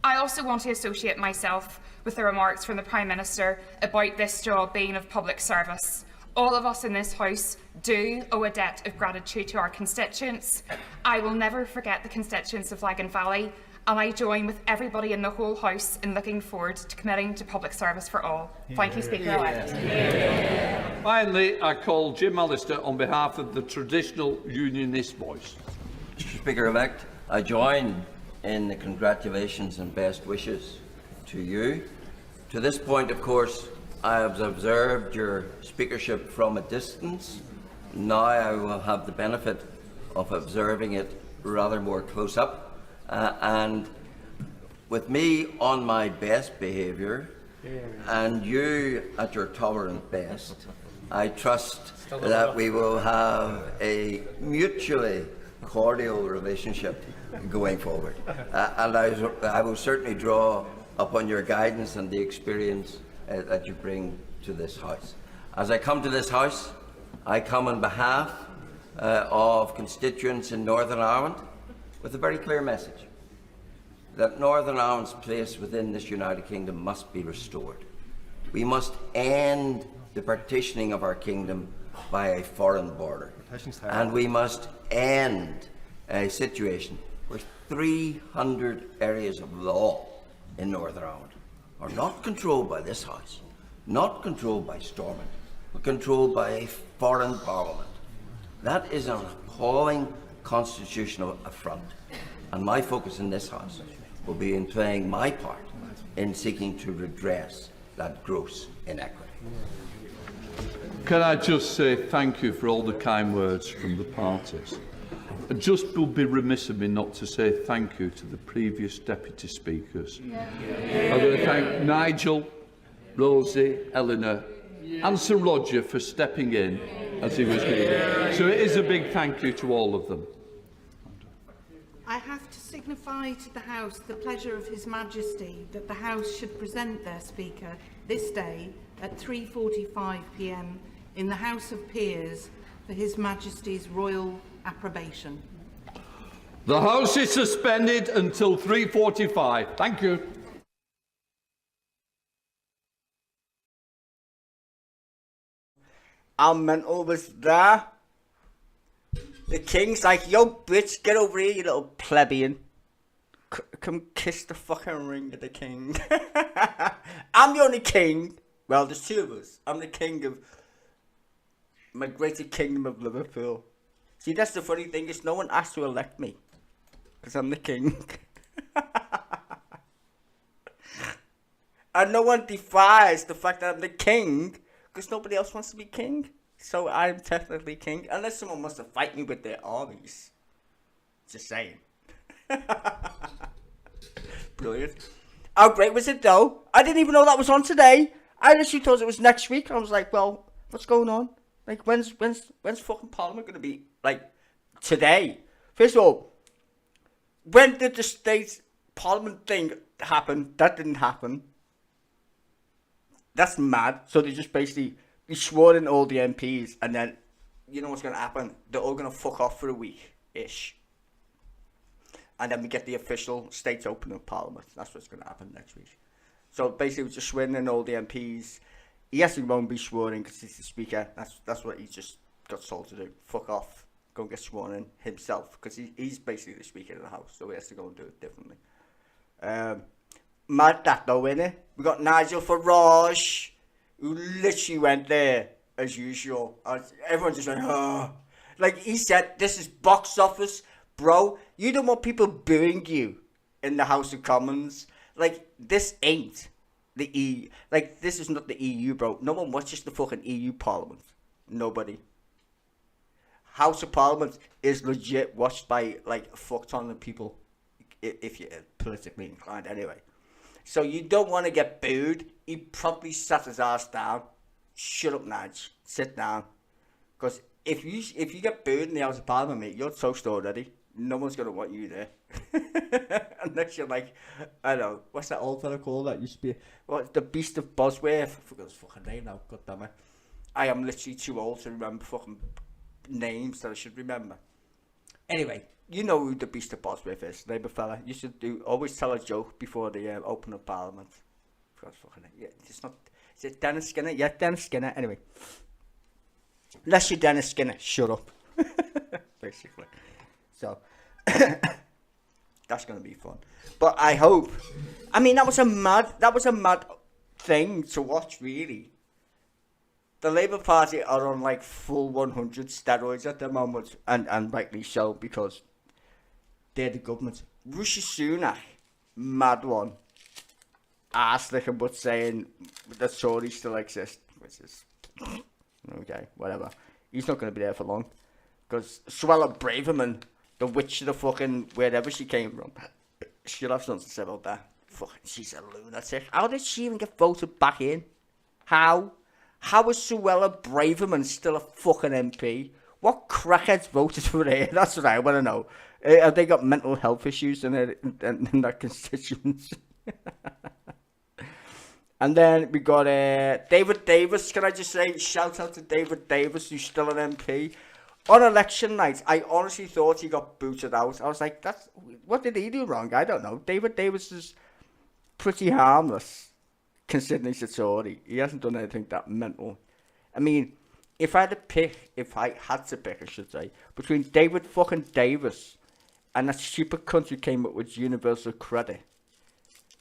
I also want to associate myself with the remarks from the Prime Minister about this job being of public service. All of us in this House do owe a debt of gratitude to our constituents. I will never forget the constituents of Lagan Valley, and I join with everybody in the whole House in looking forward to committing to public service for all. Thank you, Speaker-elect. Finally, I call Jim Allister on behalf of the Traditional Unionist Voice. Mr. Speaker-elect, I join in the congratulations and best wishes to you. To this point, of course, I have observed your speakership from a distance. Now I will have the benefit of observing it rather more close up. And with me on my best behaviour and you at your tolerant best, I trust that we will have a mutually cordial relationship going forward. And I will certainly draw upon your guidance and the experience that you bring to this House. As I come to this House, I come on behalf of constituents in Northern Ireland with a very clear message that Northern Ireland's place within this United Kingdom must be restored. We must end the partitioning of our kingdom by a foreign border. And we must end a situation where 300 areas of law in Northern Ireland are not controlled by this House, not controlled by Stormont, but controlled by a foreign parliament. That is an appalling constitutional affront. And my focus in this House will be in playing my part in seeking to redress that gross inequity. Can I just say thank you for all the kind words from the parties? I just will be remiss of me not to say thank you to the previous deputy speakers. I'm going to thank Nigel, Rosie, Eleanor and Sir Roger for stepping in as he was needed. So it is a big thank you to all of them. I have to signify to the House the pleasure of His Majesty that the House should present their Speaker this day at 3:45 p.m. in the House of Peers for His Majesty's royal approbation. The House is suspended until 3:45. Thank you. Our mental was there. The king's like, yo, bitch, get over here, you little plebeian. Come kiss the fucking ring of the king. I'm the only king. Well, there's two of us. I'm the king of my greater kingdom of Liverpool. See, that's the funny thing, is no one asked to elect me. Because I'm the king. And no one defies the fact that I'm the king. Because nobody else wants to be king. So I'm technically king. Unless someone wants to fight me with their armies. Just saying. Brilliant. How great was it though? I didn't even know that was on today. I literally thought it was next week. I was like, well, what's going on? Like, when's fucking Parliament going to be? Like, today. First of all, when did the state Parliament thing happen? That didn't happen. That's mad. So they just basically swore in all the MPs, and then, you know what's going to happen? They're all going to fuck off for a week-ish. And then we get the official state opening of Parliament. That's what's going to happen next week. So basically, we're just swearing in all the MPs. He actually won't be sworn in because he's the Speaker. That's what he just got told to do. Fuck off. Go and get sworn in himself. Because he's basically the Speaker of the House. So he has to go and do it differently. Mad that though, innit? We got Nigel Farage, who literally went there as usual. Everyone just went, oh. Like he said, this is box office. Bro, you don't want people booing you in the House of Commons. Like, this ain't the EU. Like, this is not the EU, bro. No one watches the fucking EU Parliament. Nobody. House of Parliament is legit watched by, like, a fuck ton of people. If you're politically inclined, anyway. So you don't want to get booed. He probably sat his ass down. Shut up, Nige. Sit down. Because if you get booed in the House of Parliament, mate, you're toast already. No one's going to want you there. Unless you're like, I don't know, what's that old fella called that used to be? What, the Beast of Bosworth? I forgot his fucking name now, goddammit. I am literally too old to remember fucking names that I should remember. Anyway, you know who the Beast of Bosworth is, Labour fella. You should always tell a joke before the open of Parliament. I forgot his fucking name. Yeah, it's not, is it Dennis Skinner? Yeah, Dennis Skinner. Anyway. Unless you're Dennis Skinner, shut up. Basically. So, that's going to be fun. But I hope, I mean, that was a mad thing to watch, really. The Labour Party are on like full 100 steroids at the moment, and rightly so, because they're the government. Rishi Sunak, mad one. Ass-licking but saying the Tories still exist, which is, okay, whatever. He's not going to be there for long. Because Suella Braverman, the witch of the fucking wherever she came from, she'll have something to say about that. Fucking, she's a lunatic. How did she even get voted back in? How is Suella Braverman still a fucking MP? What crackheads voted for it? That's what I want to know. Have they got mental health issues in that constituency? And then we got David Davis. Can I just say, shout out to David Davis, who's still an MP. On election night, I honestly thought he got booted out. I was like, what did he do wrong? I don't know. David Davis is pretty harmless, considering he's a Tory. He hasn't done anything that mental. I mean, if I had to pick, I should say, between David fucking Davis and that stupid cunt who came up with universal credit,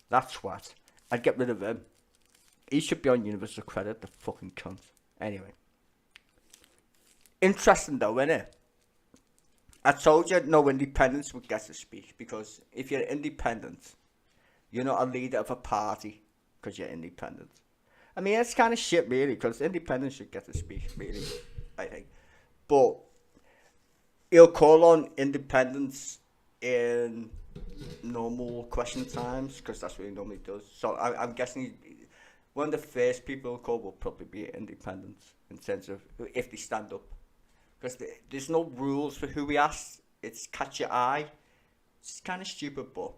that's what. I'd get rid of him. He should be on universal credit, the fucking cunt. Anyway. Interesting though, innit? I told you no independents would get to speak, because if you're independent, you're not a leader of a party because you're independent. I mean, it's kind of shit, really, because independents should get to speak, really, I think. But he'll call on independents in normal question times, because that's what he normally does. So I'm guessing one of the first people he'll call will probably be independents, in terms of if they stand up. Because there's no rules for who we ask. It's catch your eye. It's kind of stupid, but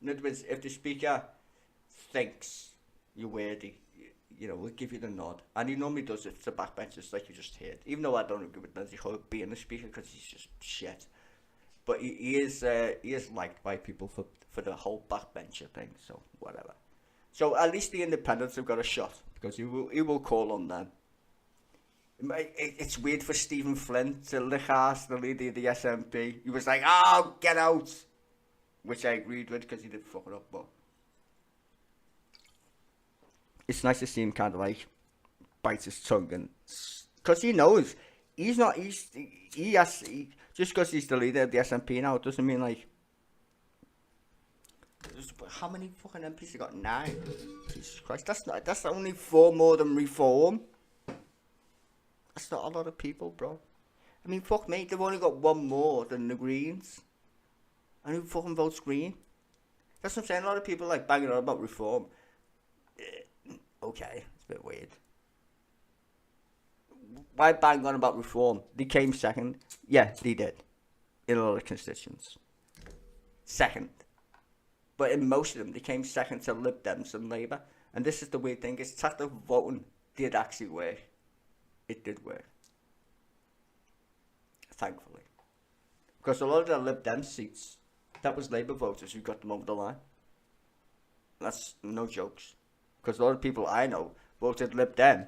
in other words, if the speaker thinks you're worthy, you know, we'll give you the nod. And he normally does it to backbenchers, like you just heard. Even though I don't agree with Lindsay Hoyle being the speaker, because he's just shit. But he is liked by people for the whole backbencher thing, so whatever. So at least the independents have got a shot, because he will call on them. It's weird for Stephen Flynn to lick ass the leader of the SNP. He was like, oh, get out! Which I agreed with, because he did fuck it up, but it's nice to see him kind of like bite his tongue, and because he knows he's not, just because he's the leader of the SNP now, it doesn't mean like, how many fucking MPs he got? 9. Jesus Christ, that's only 4 more than Reform. That's not a lot of people, bro. I mean, fuck me, they've only got 1 more than the Greens. And who fucking votes Green? That's what I'm saying. A lot of people like banging on about Reform. Okay, it's a bit weird. Why bang on about Reform? They came second. Yeah, they did. In a lot of constituents. Second. But in most of them, they came second to Lib Dems and Labour. And this is the weird thing, is tactical voting did actually work. It did work. Thankfully. Because a lot of the Lib Dem seats, that was Labour voters who got them over the line. That's no jokes. Because a lot of people I know voted Lib Dem.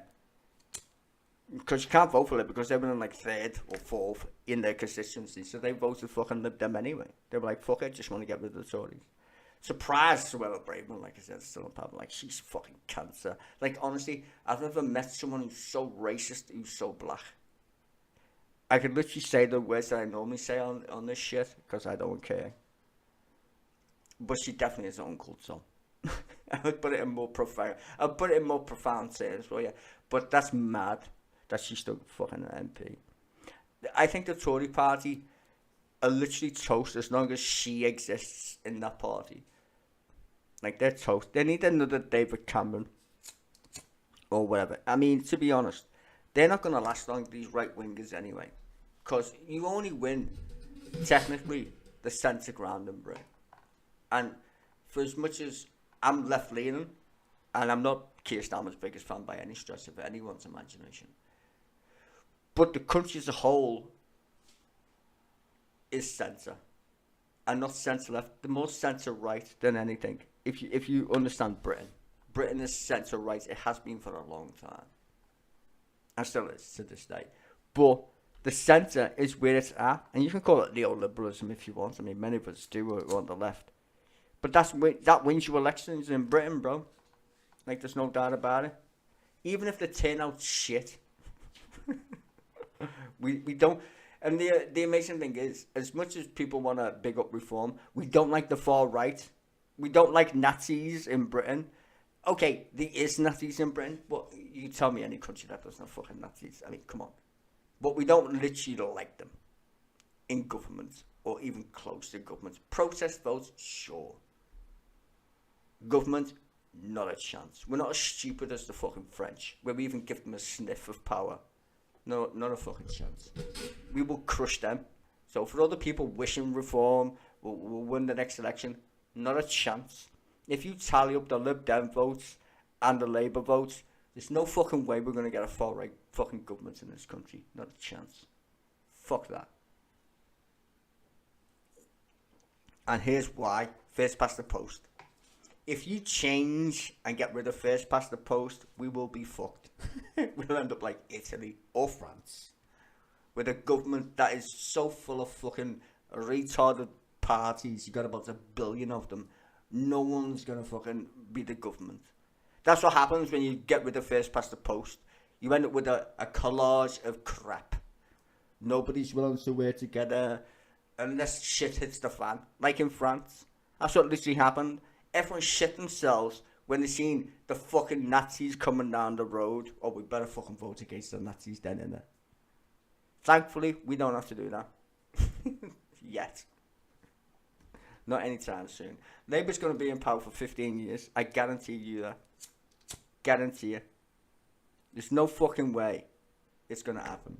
Because you can't vote for Labour because they were in like 3rd or 4th in their constituency. So they voted fucking Lib Dem anyway. They were like, fuck it, just want to get rid of the Tories. Surprised Suella Braverman, like I said, still in power. Like, she's fucking cancer. Like, honestly, I've never met someone who's so racist, who's so black. I could literally say the words that I normally say on this shit, because I don't care. But she definitely is an uncle, so. I would put it in more profound. I'll put it in more profound terms, well, yeah. But that's mad that she's still fucking an MP. I think the Tory party are literally toast as long as she exists in that party. Like, they're toast. They need another David Cameron. Or whatever. I mean, to be honest, they're not going to last long, these right-wingers anyway. Because you only win, technically, the centre ground in Britain. And for as much as I'm left-leaning, and I'm not Keir Starmer's biggest fan by any stretch of anyone's imagination, but the country as a whole is centre. And not centre-left, the more centre-right than anything. If you understand Britain. Britain is centre-right. It has been for a long time. And still is to this day. But the centre is where it's at. And you can call it neoliberalism if you want. I mean, many of us do on the left. But that wins you elections in Britain, bro. Like, there's no doubt about it. Even if the turnout's shit. we don't... And the amazing thing is, as much as people want to big up Reform, we don't like the far right. We don't like Nazis in Britain. Okay, there is Nazis in Britain, but you tell me any country that doesn't have fucking Nazis. I mean, come on. But we don't literally like them in government, or even close to government. Protest votes, sure. Government, not a chance. We're not as stupid as the fucking French, where we even give them a sniff of power. No, not a fucking chance. We will crush them. So for other people wishing reform, we'll win the next election, not a chance. If you tally up the Lib Dem votes and the Labour votes, there's no fucking way we're going to get a far-right fucking government in this country. Not a chance. Fuck that. And here's why. First past the post. If you change and get rid of first past the post, we will be fucked. We'll end up like Italy or France. With a government that is so full of fucking retarded parties. You got about 1 billion of them. No one's going to fucking be the government. That's what happens when you get rid of first past the post. You end up with a collage of crap. Nobody's willing to work together unless shit hits the fan. Like in France. That's what literally happened. Everyone shit themselves when they seen the fucking Nazis coming down the road. Oh, we better fucking vote against the Nazis then, innit? Thankfully, we don't have to do that. Yet. Not anytime soon. Labour's going to be in power for 15 years. I guarantee you that. Guarantee it. There's no fucking way it's going to happen.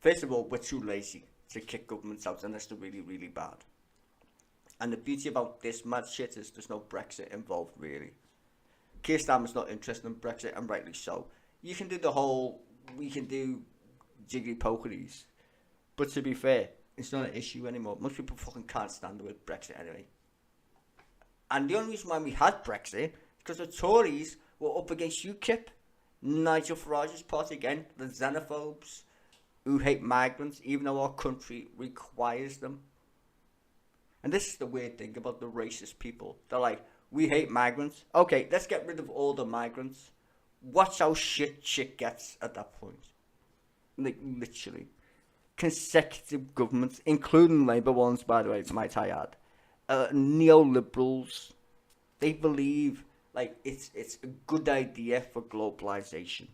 First of all, we're too lazy to kick governments out unless they're really, really bad. And the beauty about this mad shit is there's no Brexit involved, really. Keir Starmer's not interested in Brexit, and rightly so. You can do the whole, we can do jiggly pokeries. But to be fair, it's not an issue anymore. Most people fucking can't stand the word Brexit anyway. And the only reason why we had Brexit is because the Tories were up against UKIP. Nigel Farage's party again, the xenophobes who hate migrants, even though our country requires them. And this is the weird thing about the racist people. They're like, we hate migrants. Okay, let's get rid of all the migrants. Watch how shit gets at that point. Like, literally. Consecutive governments, including Labour ones, by the way, might I add. Neoliberals. They believe, like, it's a good idea for globalisation.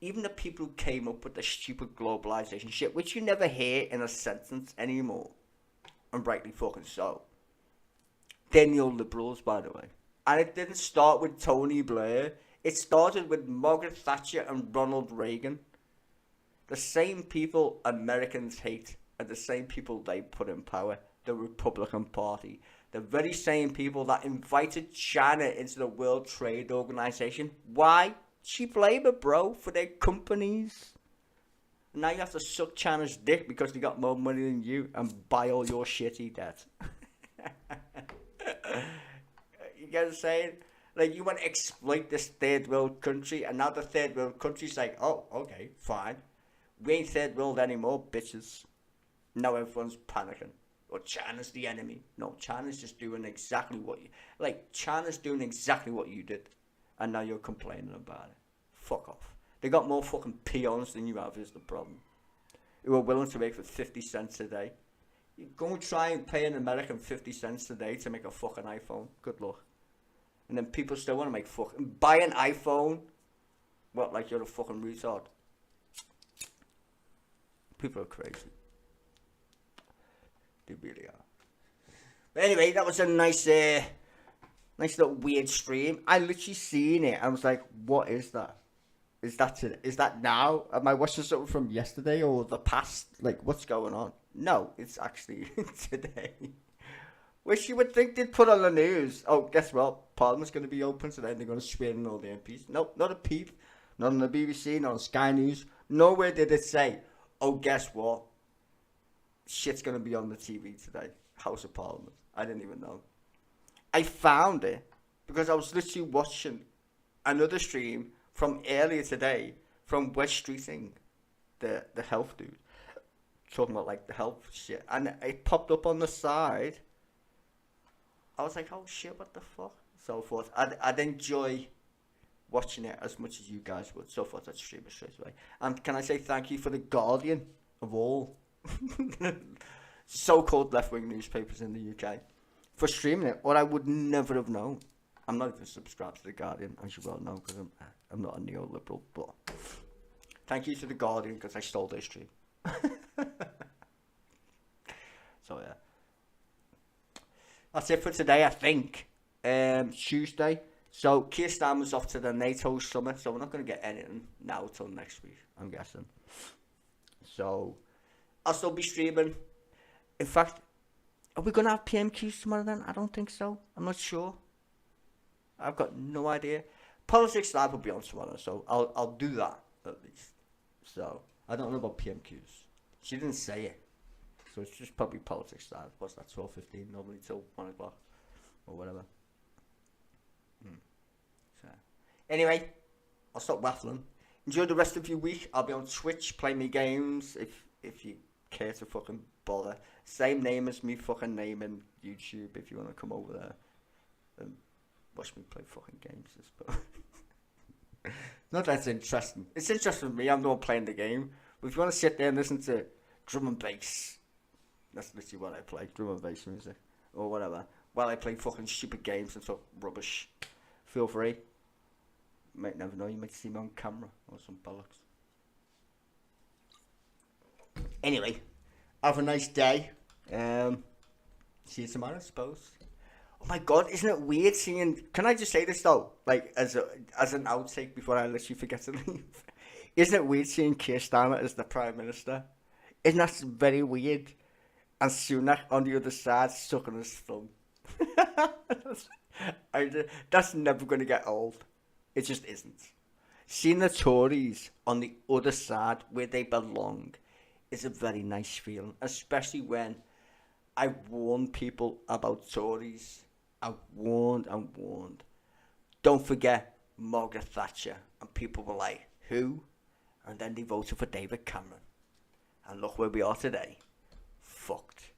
Even the people who came up with the stupid globalisation shit, which you never hear in a sentence anymore. And rightly fucking so. They're neoliberals, by the way. And it didn't start with Tony Blair. It started with Margaret Thatcher and Ronald Reagan. The same people Americans hate are the same people they put in power. The Republican Party. The very same people that invited China into the World Trade Organization. Why? Cheap labor, bro, for their companies. Now you have to suck China's dick because they got more money than you and buy all your shitty debt. You get what I'm saying? Like, you want to exploit this third world country, and now the third world country's like, oh, okay, fine. We ain't third world anymore, bitches. Now everyone's panicking. Or China's the enemy. No, China's just doing exactly what you... Like, China's doing exactly what you did. And now you're complaining about it. Fuck off. They got more fucking peons than you have is the problem. Who are willing to make for 50 cents a day. You go and try and pay an American 50 cents a day to make a fucking iPhone. Good luck. And then people still want to make fucking... Buy an iPhone? What, like you're a fucking retard? People are crazy. They really are. But anyway, that was a nice little weird stream. I literally seen it. I was like, what is that? Is that today? Is that now? Am I watching something from yesterday or the past? Like, what's going on? No, it's actually today. Which you would think they'd put on the news. Oh, guess what? Parliament's going to be open today and they're going to swear in all the MPs. Nope, not a peep. Not on the BBC, not on Sky News. Nowhere did it say, oh, guess what? Shit's going to be on the TV today. House of Parliament. I didn't even know. I found it because I was literally watching another stream from earlier today from Wes Streeting, the health dude, talking about like the health shit, and it popped up on the side. I was like, oh shit, what the fuck? So forth. I'd enjoy watching it as much as you guys would. So forth, I'd stream it straight away. And can I say thank you for the Guardian of all so-called left-wing newspapers in the UK for streaming it, or I would never have known. I'm not even subscribed to the Guardian, as you well know, because I'm not a neoliberal, but thank you to the Guardian because I stole their stream. So yeah, that's it for today, I think. Tuesday, So Keir Starmer's off to the NATO summit, so we're not going to get anything now till next week, I'm guessing. So I'll still be streaming. In fact, are we going to have PMQs tomorrow then? I don't think so. I'm not sure. I've got no idea. Politics Live will be on tomorrow, so I'll do that at least. So I don't know about PMQs. She didn't say it. So it's just probably Politics Live. What's that, 12:15 normally till 1 o'clock or whatever. So anyway, I'll stop waffling. Enjoy the rest of your week. I'll be on Twitch playing me games if you care to fucking bother. Same name as me fucking name in YouTube if you want to come over there and watch me play fucking games. Not that it's interesting. It's interesting for me. I'm the one playing the game. But if you want to sit there and listen to drum and bass, that's literally what I play. Drum and bass music or whatever. While I play fucking stupid games and talk rubbish, feel free. You might never know. You might see me on camera or some bollocks. Anyway, have a nice day. See you tomorrow, I suppose. Oh my god, isn't it weird seeing... Can I just say this though? Like, as an outtake before I literally forget to leave. Isn't it weird seeing Keir Starmer as the Prime Minister? Isn't that very weird? And Sunak on the other side sucking his thumb. That's never going to get old. It just isn't. Seeing the Tories on the other side where they belong is a very nice feeling, especially when I warned people about Tories. I warned and warned. Don't forget Margaret Thatcher. And people were like, who? And then they voted for David Cameron. And look where we are today. Fucked.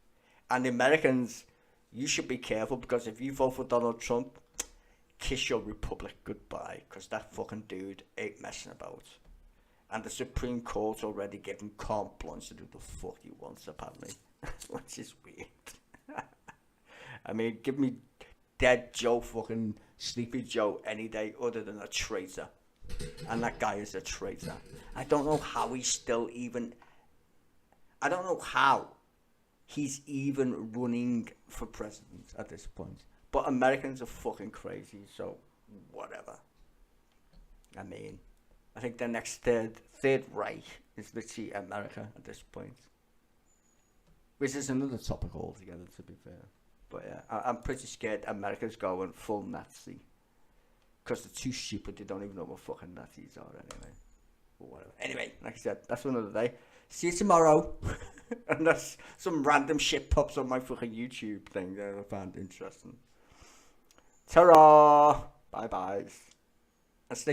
And the Americans, you should be careful, because if you vote for Donald Trump, kiss your republic goodbye, because that fucking dude ain't messing about. And the Supreme Court already gave him carte blanche to do the fuck he wants, apparently. Which is weird. I mean, give me dead Joe, fucking Sleepy Joe any day other than a traitor. And that guy is a traitor. I don't know how he's still even... I don't know how he's even running for president at this point. But Americans are fucking crazy, so whatever. I mean, I think the next third Reich is literally America at this point. Which is another topic altogether, to be fair. But yeah, I'm pretty scared America's going full Nazi. Because they're too stupid, they don't even know what fucking Nazis are anyway. Or whatever. Anyway, like I said, that's another day. See you tomorrow. Unless some random shit pops on my fucking YouTube thing that I found interesting. Ta-ra! Bye-bye. And stay